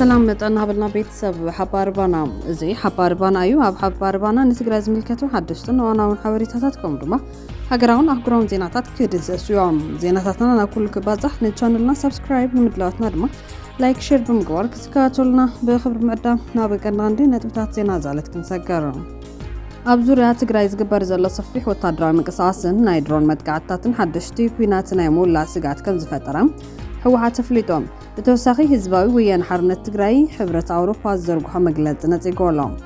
سلام متنا هبلنا بيتسب حباربانا زي حباربانا أيوة حباربانا نتجرز ملكته حدشتن وأنا ونحوريتاتكم دما هجرون أخبرون زيناتات كيدز سيوم زيناتاتنا أنا كل كبازح نتشانلنا سبسكرايب نمدلاتنا دما لايك شير بمقوار كسكاتولنا بخبر معدا نابقنا عندي نتبتات زينا زالت كنسجرون أبزوريا تجري زجبر زلا صفيح وتدرى مقصاصن نايدرون متقعدتاتن حدشتي كويناتنا يمول لا سجات كم زفترة هو عتفليتهم بتوساخي هزباوي ويان حرنة تجري حبرة أوروبا زرقها مجلات نتيجولهم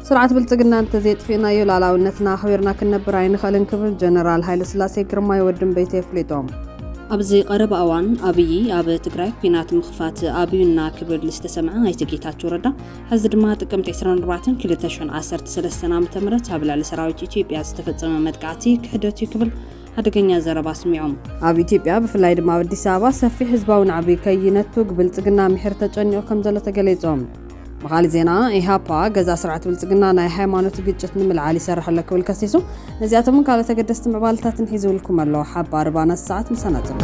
سرعة بلتقنا انت زيت فينا يولا ونتنا خبرنا كنا براين خلن كبر جنرال هاي لسلاسي كرما يودن بيتي فليتهم أبزي قرب أوان أبي أب تجري كينات مخفات أبينا كبر لستسمع هاي تجيتات وردا هزد ما تقمت 24 كل تشون 13 متمرت هبل لسراويت إثيوبيا استفدتم مدقعتي كحدوتي كبل هادقنيا زربا سميعهم أب إثيوبيا بفلايد ما بدي سابا سفي حزباون عبي كينتو قبلتقنا محرتا جنيو كمزلة تقليتهم مغالي زينا إيهابا جزا سرعة بلتقنا ناي حيمانوت قجتنا من العالي سرح لك والكسيسو نزياتو من قالة تقدست معبالتات نحيزو لكم اللو حابا 4 ساعات مساناتهم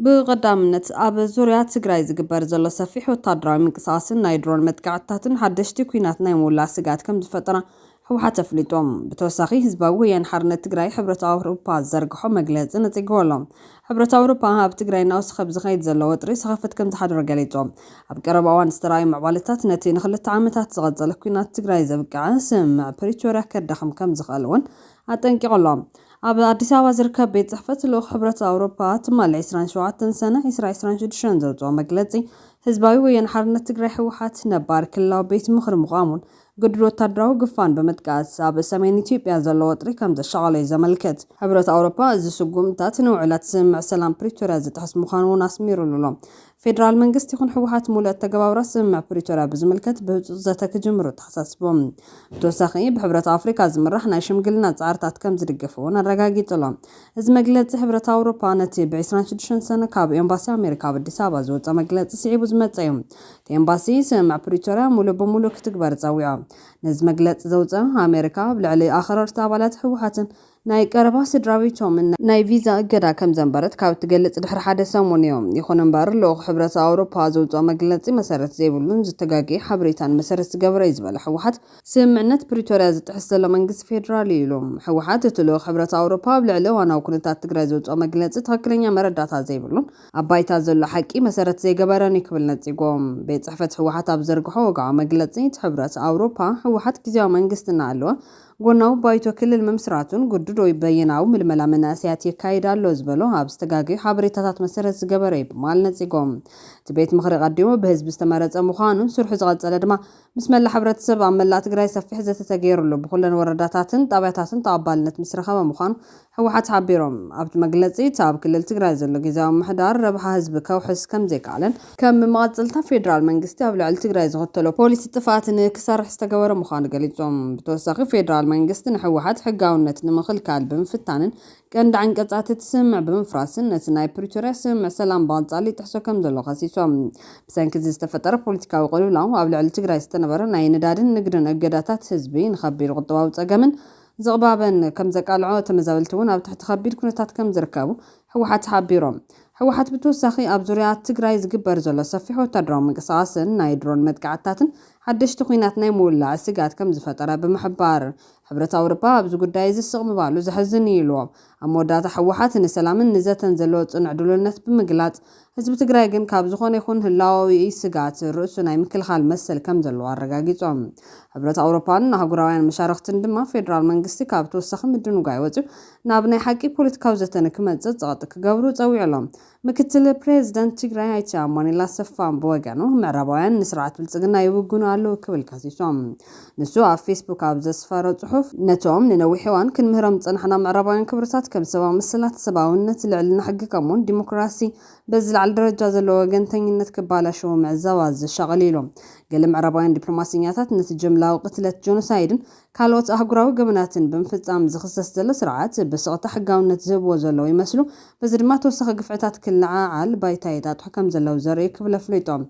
بقدامنت أب زوريات تجري زجبر زلا سفيح وتدرى من قصاص نايدرون متقعدتاتن حدشتي كويناتنا يمولا سجات كم فترة هو حتى فليتهم بتوساخي هزباوي ينحرنا تجري حبرة أوروبا زرقحو مجلات نتيجولهم حبرة أوروبا هاب تجري ناس خبز خيد زلا وطري سخفت كم تحد رجاليتهم أبقرب أوان استراي معبالتات نتين خلت عامتات زغزل كوينات تجري زبقع سمع بريتوريا كردخم كم زغالون أتنكي علام أب أديس أبابا زركب بيت صحفت لو حبرة أوروبا تمال 27 سنة 26 زوجو مجلتي هزباوي وينحرنا تجري حوحات نبار كلا بيت مخر مغامون قدروا تدروا قفان بمتقاس أب سمين إثيوبيا زلو وطري كم دشغالي زملكت حبرة أوروبا زي سقوم تاتنو على تسمع سلام بريتوريا زي تحس مخانو ناس ميرو لولو فيدرال منجست يكون حوحات مولات تجاوب رسم مع بريتوريا بزملكت بهزتك جمرو تحسسبهم بتوساخي بحبرة أفريقيا زمرحنا يشم قلنا تعرتات كم زرقفون الرقاقي طلع إذا مجلات حبرة أوروبا نتي ب26 سنة كاب إمباسي أمريكا بدي سابا زوت مجلات سعيب زمتهم إمباسي سمع بريتوريا مولو بمولو كتكبر تسويها نز مجلات زوت أمريكا بلعلي آخر ارتابالات حوحاتن ناي قربا سدراويتهم من ناي فيزا قدا كم زنبرت كاو تقلت دحر حدا سامون يوم يخون انبار لو حبرة أوروبا زوجو مجلتي مسارت زيبولون زتقاقي حبريتان مسارت قبر يزبال حوحات سمعنت بريتوريا زتحس لمنقس فيدرالي لهم حوحات تلو حبرة أوروبا بلعلو وانا وكنتات تقرا زوجو مجلتي تهكلنيا مرداتها زيبولون أبايتا زلو حقي مسارت زي قبراني كبلنتي قوم بيت صحفت حوحات أبزرقحو وقع مجلتي حبرة أوروبا حوحات كزيو منقستنا علوه قلناو بايتو كل الممسراتون قدروا يبيناو من الملامن أسياتي كايدا لوزبلو هابستقاقي حابريتاتات مسارت زقبري بمال نتيقوم تبيت مخرق قديمو بهزب استمارت أموخانون سرحو زغاد زلدما بسم الله حبرت سبع من لا تقرأي سفح زي تتغير له بخلن ورداتاتن طابعتاتن طابالنت مسرخة ومخان هو حت حبيرهم عبد مجلسي تاب كل التقرأي زلو جزاو محدار ربحا هزبكا وحس كم زيك علن كم مماطلتا فيدرال منقستي قبل على التقرأي زغطلو بوليس اتفاقتن كسار حستقور مخان قليتهم بتوساقي فيدرال منقستن حوحات حقاونت نمخل كالبن فتانن كان عن قطعة تسمع بمفراسن نتناي بريتوريا سمع سلام بانطالي تحسو كم دلو خسيسوم بسان كزي استفتر بوليتيكا وقالوا لهم قبل على التقرأي استنبر ناي ندادن نقدرن أقداتات حزبي نخبير غطوا وتقامن زغبابن كم زكالعو تمزاولتون أو تحت خبير كنتات كم زركابو حوحات حابيروم حوحات بتوساخي أبزوريات تقرأي زقبر زلو صفيحو تدرو مقصاصن نايدرون مدقعتاتن حدش تقيناتنا يمولا سيقات كم زفترة بمحبار حبرة أوروبا بزو قدايز السقم بالو زحزني يلوم أمودات حوحات نسلامن نزاتن زلوت انعدولنت بمقلات حزب تقرأي جن كابزخون يخون هلاوي سيقات الرؤسنا يمكن خال مسل كم زلو عرقاقيتهم حبرة أوروبا نهاقراوين مشارختن دما فيدرال منقستي كابتو السخم بدونو قايوتو نابناي حقي بوليتكاو زتنك مزت زغطك قابرو تاوي علام مكتل بريزدنت تقرأي هايتي عماني لا سفان بوغانو معرباوين نسرعات بلتقنا يوقونو قالو كبل كاسيسوم نسو على فيسبوك عبز سفارة صحف نتوم ننوي حوان كن مهرم تصنحنا معرباين كبرتات كم سوا مسلات سباونت لعلنا حق كمون ديمقراسي بزل على الدرجة زلو جنتين نتكبالا شو مع الزواز الشغليلو ገለ ምዕራባውያን ዲፕሎማስያታት ነቲ ጅምላዊ ቅትለት ጆኖሳይድን ካልኦት ኣህጉራዊ ገበናትን ብምፍጻም ዝኽሰስ ዘሎ ስርዓት ብስቕታ ሕጋውነት ዝህብዎ ዘለዉ ይመስሉ። በዚ ድማ ተወሳኺ ግፍዕታት ክለዓዓል ባይታ የጣጥሑ ከም ዘለዉ ዘርኢ ክብል ኣፍሊጦም።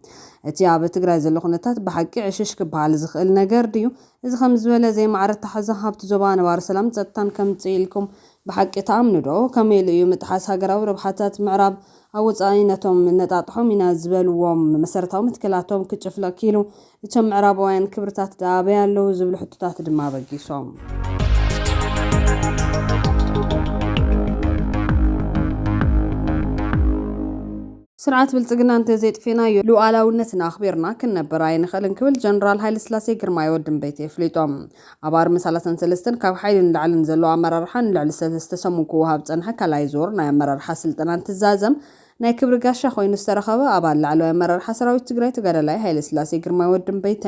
እቲ ኣብ ትግራይ ዘሎ ኩነታት ብሓቂ ዕሽሽ ክበሃል ዝኽእል ነገር ድዩ? እዚ ከም ዝበለ ዘይማዕረ ኣተሓዛ ሃብቲ ዞባ ነባሪ ሰላም ጸጥታን ከምጽእ ኢልኩም ብሓቂ ተኣምኑ ዶ? ከመይ ኢሉ እዩ ምጥሓስ ሃገራዊ ረብሓታት ምዕራብ ኣብ ወፃኢነቶም ነጣጥሖም ኢና ዝበልዎም መሰረታዊ ምትክላቶም ክጭፍለቅ ኪሉ እቶም ምዕራባውያን ክብርታት ዳበይ ኣለዉ ዝብሉ ሕቶታት ድማ በጊሶም። ስርዓት ብልጽግና እንተዘይጥፊና ሉዓላውነትና ኣኽቢርና ክንነብር ኣይንኽእልን ክብል ጀነራል ሃይለስላሴ ግርማይ ወድንበይቴ ኣፍሊጦም። ኣብ ኣርሚ 33 ካብ ሓይሊ ንላዕልን ዘሎ ኣመራርሓ ንልዕሊ 3 ሰሙን ክወሃብ ፀንሐ ካልኣይ ዙር ናይ ኣመራርሓ ስልጠና እንትዛዘም ናይ ክብሪ ጋሻ ኮይኑ ዝተረኸበ ኣባል ላዕለዋይ ኣመራርሓ ሰራዊት ትግራይ ተጋዳላይ ሃይለስላሴ ግርማይ ወድንበይቴ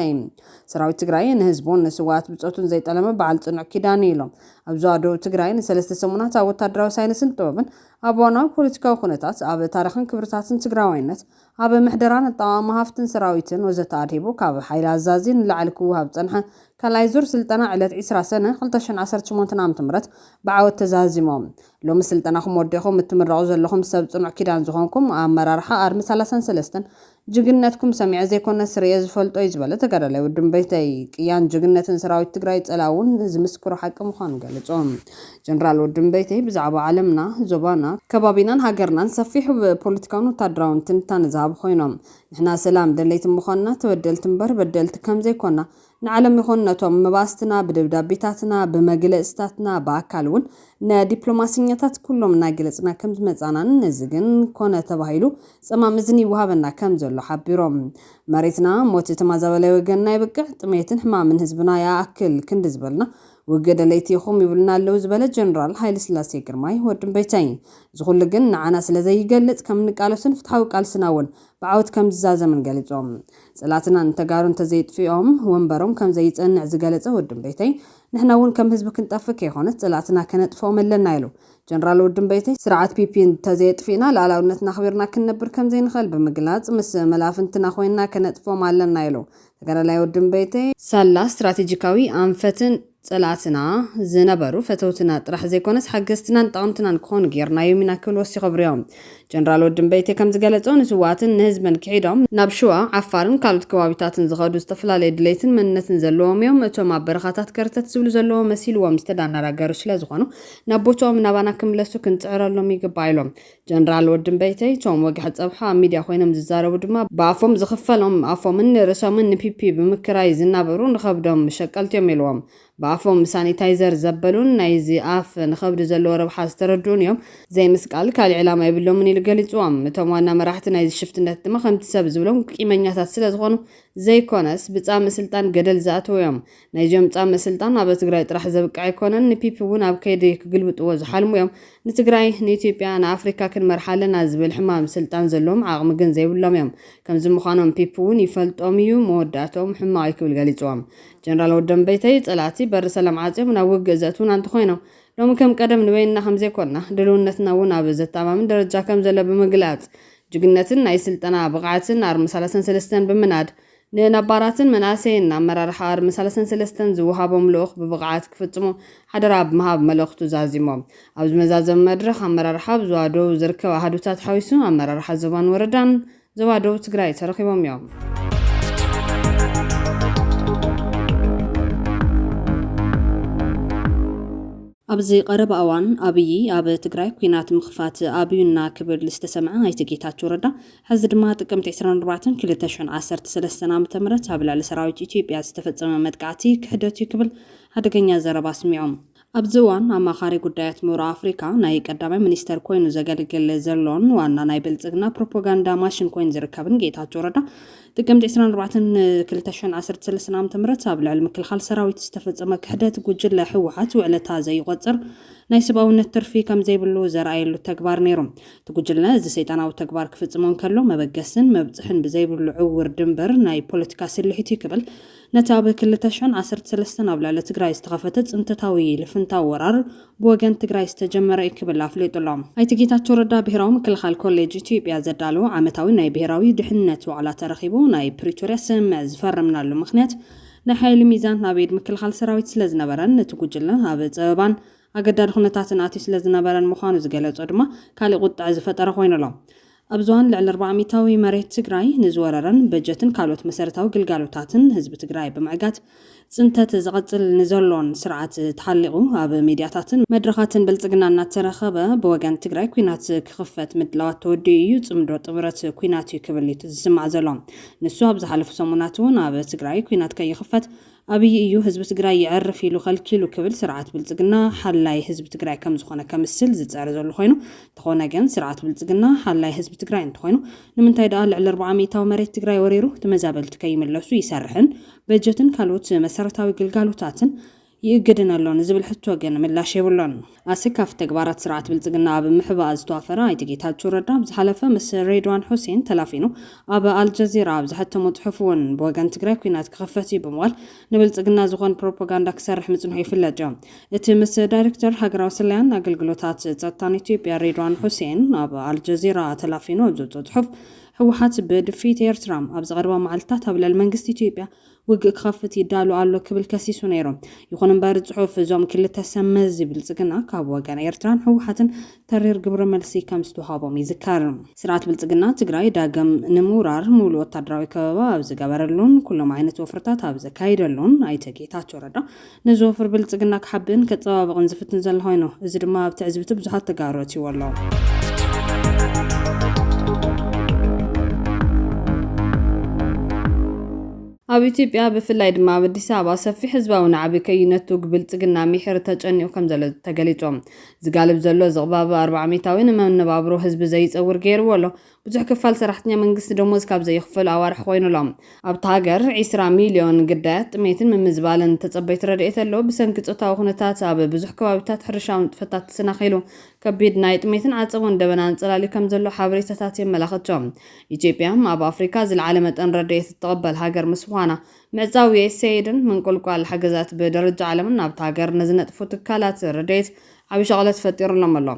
ሰራዊት ትግራይ ንህዝቡን ንስዋዕት ብፆቱን ዘይጠለመ በዓል ጽኑዕ ኪዳን ኢሎም ኣብ ዞባ ትግራይ ን3 ሰሙናት ኣብ ወታደራዊ ሳይንስን ጥበብን ኣብ ዋናዊ ፖለቲካዊ ኩነታት ኣብ ታሪኽን ክብርታትን ትግራዋይነት ኣብ ምሕደራን ኣጠቓቕማ ሃፍትን ሰራዊትን ወዘተ ኣድሂቡ ካብ ሓይሊ ኣዛዚ ንላዕሊ ክወሃብ ፀንሐ ካልኣይ ዙር ስልጠና ዕለት 20 ሰነ 2018 ዓ.ም ብዓወት ተዛዚሞም ሎሚ ስልጠናኹም ወዲኹም እትምረቑ ዘለኹም ሰብ ጽኑዕ ኪዳን ዝኾንኩም ኣመራርሓ ኣርሚ 33 ጅግነትኩም ሰሚዐ ዘይኮነ ስርየ ዝፈልጦ እዩ ዝበለ ተጋዳላይ ወድንበይቴ ቅያን ጅግነትን ሰራዊት ትግራይ ጸላውን ዝምስክሩ ሓቂ ምዃኑ ገሊጾም። ጀነራል ወድንበይቴ ብዛዕባ ዓለምና ዞባና ከባቢናን ሃገርናን ሰፊሕ ፖለቲካውን ወታደራውን ትንታነ ዝሃቡ ኮይኖም ንሕና ሰላም ደለይቲ ምዃንና ተበደልቲ እምበር በደልቲ ከም ዘይኮና ንዓለም ይኹን ነቶም መባስትና ብደብዳቤታትና ብመግለጽታትና ብኣካል እውን ንዲፕሎማስኛታት ኩሎም እናገለጽና ከም ዝመጻናን ነዚ ግን ኮነ ተባሂሉ ጽማም እዝኒ ይወሃበና ከም ዘሎ ሓቢሮም መሬትና ሞት ተማዛበላይ ወገንና ይብቅዕ ጥሜትን ሕማምን ህዝብና ያኣክል ክንዲ ዝበልና ውግደ ለይቲኹም ይብልና ኣለው ዝበለ ጀነራል ሃይለስላሴ ግርማይ ወድንበይቴ ዝኹሉ ግን ንዓና ስለዘይገልጽ ከም ንቃሎስን ፍትሓዊ ቃልስና እውን ብዓወት ከም ዝዛዘምን ገሊጾም ጽላትና እንተጋሩ እንተዘይጥፊኦም ወንበሮም ከም ዘይጸንዕ ዝገለጸ ወድንበይቴ ንሕና እውን ከም ህዝቢ ክንጠፍክ ይኾነት ጽላትና ከነጥፎም ኣለና ኢሉ ጀነራል ወድንበይቴ ስርዓት ፒፒ እንተዘይጥፊና ሉዓላውነትና ኣኽቢርና ክንነብር ከም ዘይንኽእል ብምግላጽ ምስ መላፍንትና ኮይንና ከነጥፎም ኣለና ኢሉ ተጋዳላይ ወድንበይቴ ሳላ ስትራቴጂካዊ ኣንፈትን ጸላትና ዝነበሩ ፈተውትና ጥራሕ ዘይኮነስ ሓገዝትናን ጠቕምትናን ክኾኑ ጌርናዮም ኢና ክብል ወሲኹ ኣብርዮም ጀነራል ወድንበይቴ ከም ዝገለጸው ንስዋዕትን ንህዝብን ክሒዶም ናብ ሸዋ ዓፋርን ካልኦት ከባቢታትን ዝኸዱ ዝተፈላለየ ድሌትን መንነትን ዘለዎም እዮም እቶም ኣብ በረኻታት ከርተት ዝብሉ ዘለዎም መሲልዎም ዝተዳናራገሩ ስለ ዝኾኑ ናብ ቦታኦም ናባና ክምለሱ ክንፅዕረሎም ይግባእ ኢሎም ጀነራል ወድንበይቴ እቶም ወግሒ ፀብሖ ኣብ ሚድያ ኮይኖም ዝዛረቡ ድማ ብኣፎም ዝኽፈሎም ኣፎምን ርእሶምን ንፒፒ ብምክራይ ዝናበሩ ንኸብዶም ሸቀልትዮም ኢልዎም በኣፎም ሳኒታይዘር ዘበሉን ናይዚ ኣፍ ንኸብዲ ዘለዎ ረብሓ ዝተረድኡን እዮም ዘይምስቃል ካልእ ዕላማ የብሎምን ኢሉ ገሊፅዎም እቶም ዋና መራሕቲ ናይዚ ሽፍትነት ድማ ከምቲ ሰብ ዝብሎም ቂመኛታት ስለ ዝኾኑ ዘይኮነስ ብጻምእ ስልጣን ገደል ዝኣተው እዮም ናይዚኦም ጻምእ ስልጣን ኣብ ትግራይ ጥራሕ ዘብቅዕ ኣይኮነን ንፒፒ እውን ኣብ ከይዲ ክግልብጥዎ ዝሓልሙ እዮም ንትግራይ ንኢትዮጵያ ንኣፍሪካ ክንመርሓ ኣለና ዝብል ሕማም ስልጣን ዘለዎም ዓቕሚ ግን ዘይብሎም እዮም ከምዚ ምዃኖም ፒፒ እውን ይፈልጦም እዩ መወዳእቶም ሕማቕ እዩ ክብል ገሊፅዎም ጀነራል ወድንበይቴ ጸላቲ በሪ ሰላም ዓጽዮም ናብ ውግእ ዘእትውና እንተኾይኖም ሎሚ ከም ቀደም ንበይንና ከም ዘይኮንና ድልውነትና እውን ኣብ ዘተማምን ደረጃ ከም ዘሎ ብምግላጽ ጅግነትን ናይ ስልጠና ብቕዓትን ኣርሚ 33 ብምናድ ንነባራትን መናእሰይን ኣመራርሓ ኣርሚ 33 ዝወሃቦም ልኡኽ ብብቕዓት ክፍጽሙ ሓደራ ብምሃብ መልእኽቱ ዛዚሞም ኣብ ዝመዛዘም መድረኽ ኣመራርሓ ዞባ ደቡብ ዝርከብ ኣሃዱታት ሓዊሱ ኣመራርሓ ዞባን ወረዳን ዞባ ደቡብ ትግራይ ተረኺቦም እዮም ኣብዚ ቀረብ እዋን ኣብይ ኣብ ትግራይ ኩናት ምኽፋት ኣብዩና ክብል ዝተሰምዐ ናይቲ ጌታቸው ረዳ ሕዚ ድማ ጥቅምቲ 24 2013 ዓ.ም ኣብ ልዕሊ ሰራዊት ኢትዮጵያ ዝተፈጸመ መጥቃዕቲ ክሕደት እዩ ክብል ሓደገኛ ዘረባ ሰሚዖም ኣብዚ እዋን ኣማኻሪ ጉዳያት ምሁር ኣፍሪካ ናይ ቀዳማይ ሚኒስተር ኮይኑ ዘገልግል ዘሎን ዋና ናይ ብልጽግና ፕሮፓጋንዳ ማሽን ኮይኑ ዝርከብን ጌታቸው ረዳ ጥቅምቲ 24 2013 ዓ.ም ኣብ ልዕሊ ምክልኻል ሰራዊት ዝተፈጸመ ክሕደት ጉጅለ ሕወሓት ውዕለታ ዘይቆጽር ናይ ሰብኣውነት ትርፊ ከም ዘይብሉ ዘርኣየሉ ተግባር ነይሩ ትጉጅለ እዚ ሰይጣናዊ ተግባር ክፍጽሞ ከሎ መበገስን መብጽሕን ብዘይብሉ ዕውር ድንበር ናይ ፖለቲካ ስልሒት ይክብል ነቲ ኣብ 2013 ኣብ ልዕሊ ትግራይ ዝተኸፈተ ጽንተታዊ ልፍንታዊ ወራር ብወገን ትግራይ ዝተጀመረ ይክብል ኣፍሊጡሎም ኣይቲ ጌታቸው ረዳ ብሄራዊ ምክልኻል ኮሌጅ ኢትዮጵያ ዘዳለዎ ዓመታዊ ናይ ብሄራዊ ድሕንነት ዋዕላ ተረኺቡ ናይ ፕሪቶሪያ ስምምዕ ዝፈረምናሉ ምክንያት ናይ ሓይሊ ሚዛን ናበይድ ምክልኻል ሰራዊት ስለዝነበረን ነቲ ጉጅለ ኣብ ፀበባን ኣገዳድ ኩነታትን ኣትዩ ስለዝነበረን ምዃኑ ዝገለጾ ድማ ካልእ ቁጣዕ ዝፈጠረ ኮይኑ ኣሎ። ኣብ ዝዋን ልዕሊ 400 መሬት ትግራይ ንዝወረረን በጀትን ካልኦት መሰረታዊ ግልጋሎታትን ህዝቢ ትግራይ ብምዕጋት ጽንተት ዝቐጽል ንዘሎን ስርዓት ተሓሊቑ ኣብ ሚድያታትን መድረኻትን ብልጽግና እናተረኸበ ብወገን ትግራይ ኩናት ክኽፈት ምድላዋት ተወዲኡ እዩ ጽምዶ ጥምረት ኩናት እዩ ክብል ዝስማዕ ዘሎ ንሱ ኣብ ዝሓለፉ ሰሙናት እውን ኣብ ትግራይ ኩናት ከይኽፈት ኣብይ እዩ ህዝቢ ትግራይ ይዕርፍ ኢሉ ከልኪሉ ክብል ስርዓት ብልጽግና ሓላይ ህዝቢ ትግራይ ከም ዝኾነ ከምስል ዝጸር ዘሎ ኮይኑ ተኾነ ግን ስርዓት ብልጽግና ሓላይ ህዝቢ ትግራይ እንትኾይኑ ንምንታይ ደኣ ልዕሊ 400 መሬት ትግራይ ወሪሩ ተመዛበልቲ ከይመለሱ ይሰርሕን በጀትን ካልኦት መሰረታዊ ግልጋሎታትን ይእገድን ኣሎን ዝብል ሕቶ ግን ምላሽ የብሎን። ኣስካፍ ተግባራት ስርዓት ብልጽግና ኣብ ምሕባእ ዝተዋፈረ ኣይተ ጌታቸው ረዳ ብዝሓለፈ ምስ ሬድዋን ሁሴን ተላፊኑ ኣብ አልጀዚራ ኣብ ዝሕተሞ ጽሑፍ እውን ብወገን ትግራይ ኩናት ክኽፈት እዩ ብምባል ንብልጽግና ዝኾን ፕሮፓጋንዳ ክሰርሕ ምጽንሑ ይፍለጥ እዩ። እቲ ምስ ዳይሬክተር ሃገራዊ ሰላያን ኣገልግሎታት ጸጥታን ኢትዮጵያ ሬድዋን ሁሴን ኣብ አልጀዚራ ተላፊኑ ኣብ ዘውፅኦ ጽሑፍ ህወሓት ብድፊት ኤርትራ ኣብ ዝቐረባ መዓልትታት ኣብ ልዕሊ መንግስቲ ኢትዮጵያ ውግእ ክኸፍት ይዳሉ ኣሎ ክብል ከሲሱ ነይሩ። ይኹን እምበር ጽሑፍ እዞም ክልተ ሰመዝ ብልጽግና ካብ ወገን ኤርትራን ህወሓትን ተሪር ግብረ መልሲ ከም ዝተዋሃቦም ይዝከር። ስርዓት ብልጽግና ትግራይ ዳግም ንምውራር ሙሉእ ወታደራዊ ከበባ ኣብ ዝገበረሉን ኩሎም ዓይነት ወፍርታት ኣብ ዘካይደሉን ኣይተ ጌታቸው ረዳ ነዚ ወፍሪ ብልጽግና ክሓብን ከፀባብቕን ዝፍትን ዘሎ ኮይኑ እዚ ድማ ኣብ ትዕዝብቲ ብዙሓት ተጋሩ ኣትይዎ ኣሎ። ኣብ ኢትዮጵያ ብፍላይ ድማ ኣብ ኣዲስ ኣበባ ሰፊሕ ህዝባዊ ናዕቢ ከይነቱ ብልጽግና ምሕር ተጨኒኡ ከም ዘሎ ተገሊጾም ዝጋልብ ዘሎ ዝቕባብ 400ዊ ንመነባብሮ ህዝቢ ዘይጸውር ገይርዎ ኣሎ። ብዙሕ ክፋል ሰራሕተኛ መንግስቲ ደሞዝ ካብ ዘይኽፈሉ ኣዋርሕ ኮይኑሎም ኣብቲ ሃገር 20 ሚልዮን ግዳያት ጥሜትን ምምዝባልን ተጸበይት ረድኤት ኣሎ። ብሰንኪ ጾታዊ ኩነታት ኣብ ብዙሕ ከባቢታት ሕርሻውን ጥፈታት ተሰናኺሉ ከቢድ ናይ ጥሜትን ዓፀቦን ደበናን ጽላሊ ከም ዘሎ ሓበሬታታት የመላኽቶም። ኢትዮጵያ ኣብ ኣፍሪካ ዝለዓለ መጠን ረድኤት እትቕበል ሃገር ምስ ምዃና ምዕፃዊ የሰይድን መንቆልቋል ሓገዛት ብደረጃ ዓለምን ኣብቲ ሃገር ንዝነጥፉ ትካላት ረድኤት ዓብይ ሸቕለት ፈጢሩሎም ኣሎ።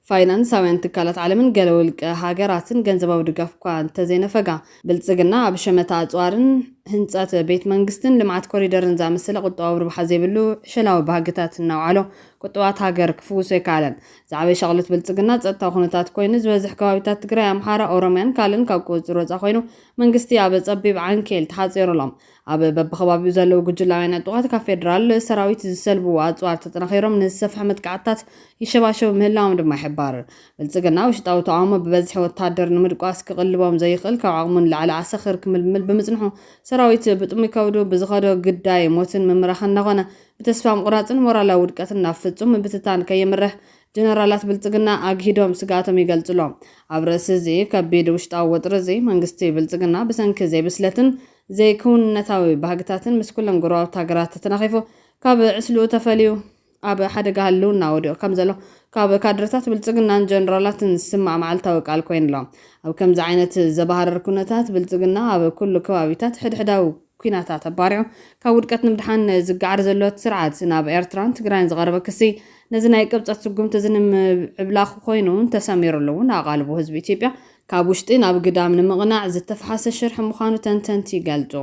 ፋይናንሳውያን ትካላት ዓለምን ገለ ውልቀ ሃገራትን ገንዘባዊ ድጋፍ እኳ እንተዘይነፈጋ ብልጽግና ኣብ ሸመታ ኣፅዋርን ህንፀት ቤት መንግስትን ልምዓት ኮሪደርን ዝኣመሰለ ቁጠባዊ ርብሓ ዘይብሉ ዕሸላዊ ባህግታት እናውዓሎ ቁጠባት ሃገር ክፍውሱ ኣይከኣለን። ዝዓበየ ሸቕለት ብልጽግና ፀጥታዊ ኩነታት ኮይኑ ዝበዝሕ ከባቢታት ትግራይ፣ ኣምሓራ፣ ኦሮምያን ካልእን ካብ ቁፅር ወፃ ኮይኑ መንግስቲ ኣብ ፀቢብ ዓንኬል ተሓፂሩሎም ኣብ በብኸባቢኡ ዘለው ጉጅላውያን ዕጡቓት ካብ ፌደራል ሰራዊት ዝሰልቡ ኣፅዋር ተጠናኺሮም ንዝሰፍሐ መጥቃዕትታት ይሸባሸቡ ምህላዎም ድማ ይሕባር። ብልጽግና ውሽጣዊ ተቃውሞ ብበዝሒ ወታደር ንምድቋስ ክቕልቦም ዘይኽእል ካብ ዓቕሙን ላዕሊ ዓሰኽር ክምልምል ብምጽንሑ ሰራዊት ብጥሙይ ከብዱ ብዝኸዶ ግዳይ ሞትን ምምራኽ እናኾነ ብተስፋ ምቁራፅን ሞራላዊ ውድቀትን ናብ ፍጹም ምብትታን ከየምርሕ ጀነራላት ብልጽግና ኣግሂዶም ስጋቶም ይገልጽሎም። ኣብ ርእሲ እዚ ከቢድ ውሽጣዊ ወጥሪ እዚ መንግስቲ ብልጽግና ብሰንኪ ዘይብስለትን ዘይክውንነታዊ ባህግታትን ምስ ኩለን ጎረባብቲ ሃገራት ተተናኺፉ ካብ ዕስልኡ ተፈልዩ ኣብ ሓደጋ ህልውና ወዲቑ ከም ዘሎ ካብ ካድረታት ብልጽግናን ጀነራላትን ዝስማዕ መዓልታዊ ቃል ኮይኑ ኣሎ። ኣብ ከምዚ ዓይነት ዘባሃረር ኩነታት ብልጽግና ኣብ ኩሉ ከባቢታት ሕድሕዳዊ ኩናታት ኣባሪዑ ካብ ውድቀት ንምድሓን ዝጋዓር ዘሎ ስርዓት ናብ ኤርትራን ትግራይን ዝቐረበ ክሲ ነዚ ናይ ቅብፀት ስጉምቲ ዝንምዕብላኽ ኮይኑ ተሰሚሩሉ እውን ኣቓልቡ ህዝቢ ኢትዮጵያ ካብ ውሽጢ ናብ ግዳም ንምቕናዕ ዝተፈሓሰ ሽርሒ ምዃኑ ተንተንቲ ይገልጹ።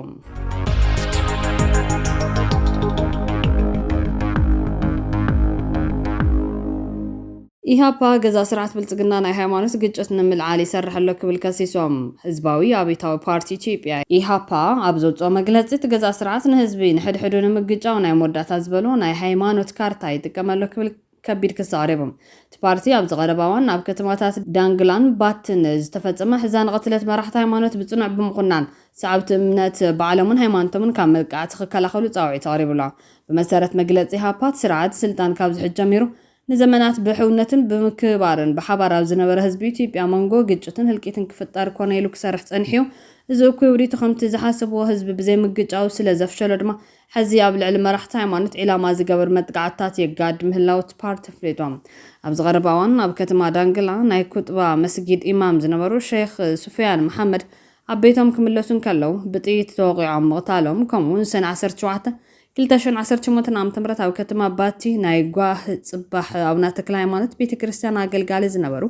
ኢሃፓ ገዛ ስርዓት ብልጽግና ናይ ሃይማኖት ግጭት ንምልዓል ይሰርሕ ኣሎ ክብል ከሲሶም ህዝባዊ አብዮታዊ ፓርቲ ኢትዮጵያ ኢሃፓ ኣብ ዘውፅኦ መግለፂ እቲ ገዛ ስርዓት ንህዝቢ ንሕድሕዱ ንምግጫው ናይ መወዳእታ ዝበሎ ናይ ሃይማኖት ካርታ ይጥቀመሉ ክብል ከቢድ ክስ ኣቅሪቦም እቲ ፓርቲ ኣብ ዝቐረባ እዋን ኣብ ከተማታት ዳንግላን ባትን ዝተፈጸመ ሕዛን ቀትለት መራሕቲ ሃይማኖት ብጽኑዕ ብምኹናን ሰዓብቲ እምነት ብዓለምን ሃይማኖቶምን ካብ መልክዓት ክከላኸሉ ጻውዒት ኣቅሪቡላ። ብመሰረት መግለፂ ኢሃፓ ስርዓት ስልጣን ካብ ዝሕጅ ጀሚሩ ንዘመናት ብሕውነትን ብምክባርን ብሓባር ኣብ ዝነበረ ህዝቢ ኢትዮጵያ መንጎ ግጭትን ህልቂትን ክፍጠር ኮነ ኢሉ ክሰርሕ ጸኒሑ እዚ እኩይ ውሪቱ ከምቲ ዝሓሰብዎ ህዝቢ ብዘይምግጫው ስለ ዘፍሸሎ ድማ ሕዚ ኣብ ልዕሊ መራሕቲ ሃይማኖት ዒላማ ዝገበር መጥቃዕትታት የጋድ ምህላው እቲ ፓርቲ ኣፍሊጦም። ኣብ ዝቐረባ እዋን ኣብ ከተማ ዳንግላ ናይ ኩጥባ መስጊድ ኢማም ዝነበሩ ሼክ ሱፊያን መሐመድ ኣብ ቤቶም ክምለሱን ከለው ብጥይት ተወቂዖም ምቕታሎም ከምኡውን ሰነ 17 2018 ዓ.ም ኣብ ከተማ ባቲ ናይ ጓህ ጽባሕ ኣብና ተክለ ሃይማኖት ቤተክርስትያን ኣገልጋሊ ዝነበሩ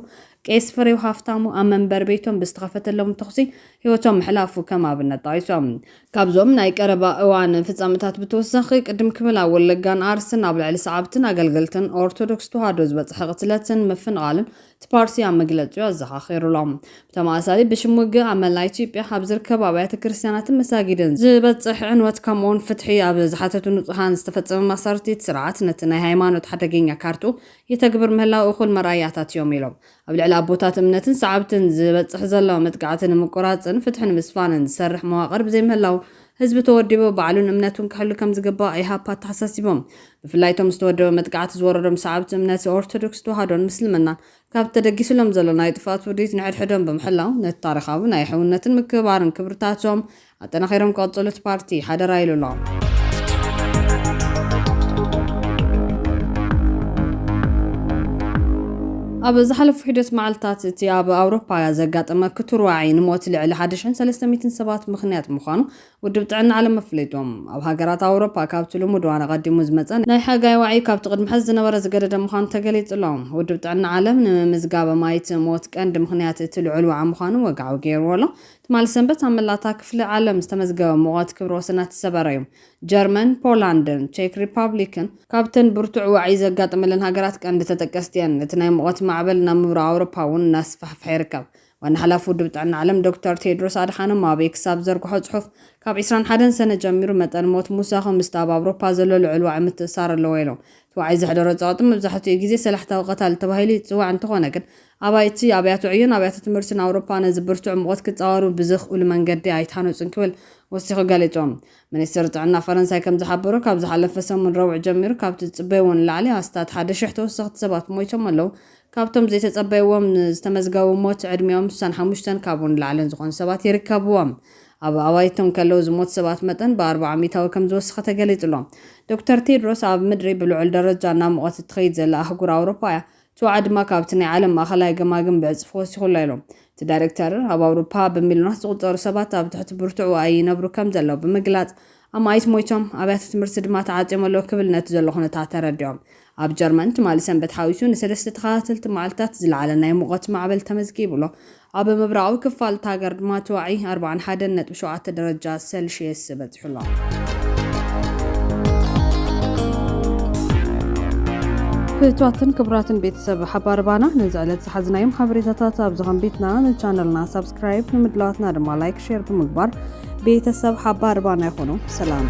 ቄስ ፍሬው ሃፍታሙ ኣብ መንበር ቤቶም ብዝተኸፈተሎም ተኽሲ ህይወቶም ምሕላፉ ከም ኣብነት ጠቂሶም ካብዞም ናይ ቀረባ እዋን ፍጻመታት ብተወሳኺ ቅድም ክብል ኣብ ወለጋን ኣርስን ኣብ ልዕሊ ሰዓብትን ኣገልገልትን ኦርቶዶክስ ተዋህዶ ዝበፅሐ ቅትለትን ምፍንቓልን እቲ ፓርቲ ኣብ መግለፂኡ ኣዘኻኺሩሎም ብተመሳሳሊ ብሽሙግ ኣብ መላእ ኢትዮጵያ ኣብ ዝርከቡ ኣብያተ ክርስቲያናትን መሳጊድን ዝበፅሕ ዕንወት ከምኡውን ፍትሒ ኣብ ዝሓተቱ ንጹሃን ዝተፈጸመ መሰረቲት ስርዓት ነቲ ናይ ሃይማኖት ሓደገኛ ካርቱ የተግብር ምህላው እኹል መራያታት እዮም ኢሎም ኣብ ልዕሊ ኣቦታት እምነትን ሰዓብትን ዝበፅሕ ዘሎ መጥቃዕትን ምቁራፅን ፍትሕን ምስፋንን ዝሰርሕ መዋቕር ብዘይምህላው ህዝቢ ተወዲቦ ባዕሉን እምነቱን ክሕሉ ከም ዝግባእ ኢሃፓ ተሓሳሲቦም ብፍላይቶም ዝተወደበ መጥቃዕቲ ዝወረዶም ሰዓብቲ እምነት ኦርቶዶክስ ተዋህዶን ምስልምናን ካብ ተደጊስሎም ዘሎ ናይ ጥፋት ውዲት ንሕድሕዶም ብምሕላው ነቲ ታሪኻዊ ናይ ሕውነትን ምክብባርን ክብርታቶም ኣጠናኺሮም ክቐጽሉ እቲ ፓርቲ ሓደራ ኢሉሎ ኣብ ዝሓለፉ ሒደት መዓልትታት እቲ ኣብ ኣውሮፓ ዘጋጠመ ክቱር ዋዒ ንሞት ልዕሊ 1300 ሰባት ምኽንያት ምዃኑ ውድብ ጥዕና ዓለም ኣፍሊጦም ኣብ ሃገራት ኣውሮፓ ካብቲ ልሙድ ዋና ቀዲሙ ዝመፀ ናይ ሓጋይ ዋዒ ካብቲ ቅድሚ ሕዚ ዝነበረ ዝገደደ ምዃኑ ተገሊጹሎም ውድብ ጥዕና ዓለም ንምምዝጋብ ማይት ሞት ቀንዲ ምኽንያት እቲ ልዑል ዋዒ ምዃኑ ወግዓዊ ገይርዎ ኣሎ ትማል ሰንበት ኣብ መላእታ ክፍሊ ዓለም ዝተመዝገበ ሙቐት ክብረ ወሰናት ዝሰበረ እዩ ጀርመን ፖላንድን ቼክ ሪፐብሊክን ካብተን ብርቱዕ ዋዒ ዘጋጠመለን ሃገራት ቀንዲ ተጠቀስቲ እየን እቲ ናይ ሙቐት ማዕበል ናብ ምብራቕ ኣውሮፓ እውን እናስፋሕፍሐ ይርከብ ዋና ሓላፊ ውድብ ጥዕና ዓለም ዶክተር ቴድሮስ ኣድሓኖም ኣብ ክሳብ ዘርግሖ ጽሑፍ ካብ 21 ሰነ ጀሚሩ መጠን ሞት ሙሳኺ ምስቲ ኣብ ኣውሮፓ ዘሎ ልዑል ዋዒ ምትእሳር ኣለዎ ኢሎም ዋዒ ዝሕደሮ ጸቕጢ መብዛሕትኡ ግዜ ሰላሕታዊ ቀታሊ ተባሂሉ ይጽዋዕ እንተኾነ ግን ኣባይቲ ኣብያተ ዕዮን ኣብያተ ትምህርትን ኣውሮፓ ነዚ ብርቱዕ ሙቐት ክጻወሩ ብዝኽእሉ መንገዲ ኣይተሃነፁን ክብል ወሲኹ ገሊፆም ሚኒስትር ጥዕና ፈረንሳይ ከም ዝሓበሮ ካብ ዝሓለፈ ሰሙን ረቡዕ ጀሚሩ ካብቲ ዝጽበይዎን ላዕሊ ኣስታት 1,000 ተወሰኽቲ ሰባት ሞይቶም ኣለዉ ካብቶም ዘይተጸበይዎም ዝተመዝገቡ ሞት ዕድሜኦም 65 ካብውን ላዕልን ዝኾኑ ሰባት ይርከብዎም ኣብ ኣባይቶም ከለው ዝሞት ሰባት መጠን ብ40 ከም ዝወሰኸ ተገሊጹሎም ዶክተር ቴድሮስ ኣብ ምድሪ ብልዑል ደረጃ ናብ ሙቐት እትኸይድ ዘላ ኣህጉር ኣውሮፓ እያ ትዋዓ ድማ ካብቲ ናይ ዓለም ማእኸላይ ገማግም ብዕፅፊ ወሲኹላ ኢሎም እቲ ዳይሬክተር ኣብ ኣውሮፓ ብሚልዮናት ዝቑፀሩ ሰባት ኣብ ትሕቲ ብርቱዕ ዋዒ ይነብሩ ከም ዘለው ብምግላጽ ኣብ ማይት ሞይቶም ኣብያተ ትምህርቲ ድማ ተዓፅዮም ኣለዉ ክብል ነቲ ዘሎ ኩነታት ተረዲኦም ኣብ ጀርመን ትማሊ ሰንበት ሓዊሱ ንሰለስተ ተኸታተልቲ መዓልትታት ዝለዓለ ናይ ሙቐት ማዕበል ተመዝጊቡሎ ኣብ ምብራቓዊ ክፋል እታ ሃገር ድማ እቲ ዋዒ 41.7 ደረጃ ሴልሺየስ በፂሑሎ ፍትዋትን ክብራትን ቤተሰብ ሓባርባና ነዚ ዕለት ዝሓዝናዮም ሓበሬታታት ኣብ ዝኸንቢትና ንቻነልና ሰብስክራይብ ንምድላዋትና ድማ ላይክ ሼር ብምግባር ቤተሰብ ሓባርባና ይኹኑ ሰላም